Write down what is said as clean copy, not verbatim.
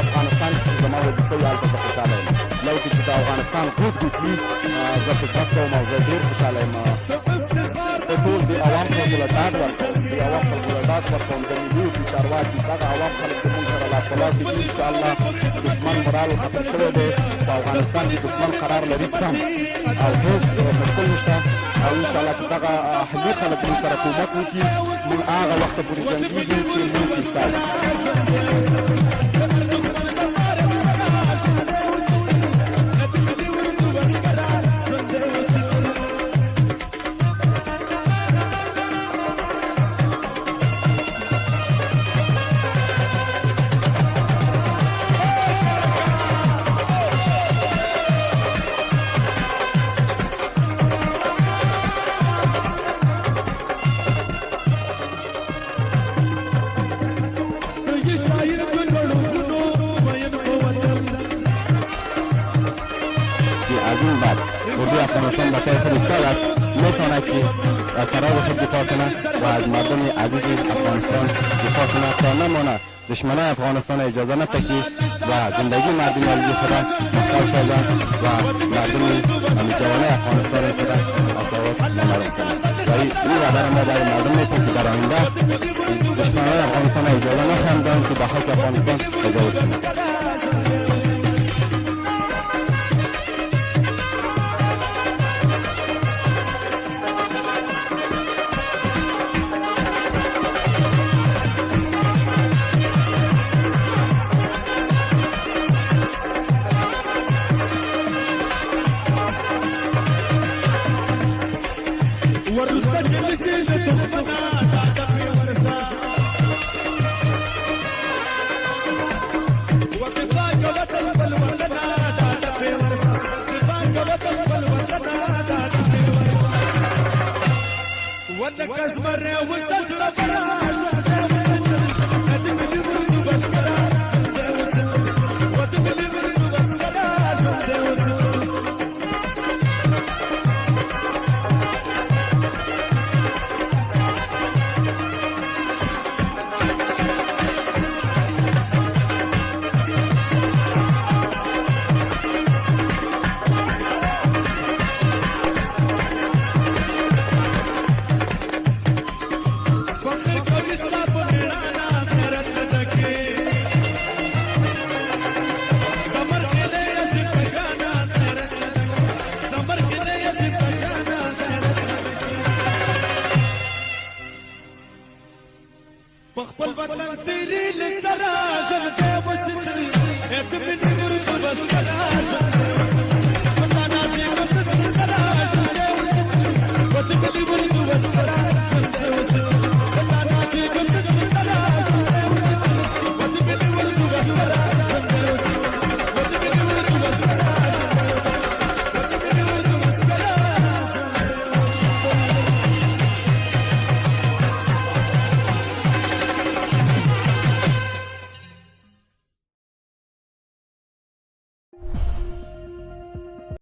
افغانستان کې زما د دوی هلته زه خوشحاله یم لو کې چې د افغانستان قوت وکړي زه خدمت کوم او زه ډېر خوشحاله یم زه ټول د عوام خلکو له ډاډ ورکوم د عوام خلکو له ډاډ ورکوم د ملي چې چارواکي دغه عوام خلک زموږ سره لاس په لاس دي انشاءالله دښمن مرال ختم شوی دی په افغانستان کې دښمن قرار لري کم او هېڅ مشکل نشته او انشاءالله چې دغه اهلي خلک موږ سره کومک وکړي موږ هغه وخته پورې جنګېږو چې موږ حساب افغانستان به طور فرستاده است میتواند که از سرای خود دفاع کنه و از مردم عزیز افغانستان دفاع کنه تا نمانه دشمنان افغانستان اجازه نده که و زندگی مردم عزیز خود مختل سازند و مردم جوانه افغانستان خود اصابات نمارد کنند و این وعده ما برای مردم میتونیم که در آینده دشمنان افغانستان اجازه نخواهند که به خاک افغانستان تجاوز کنند. ودك اسمر وسسر فراش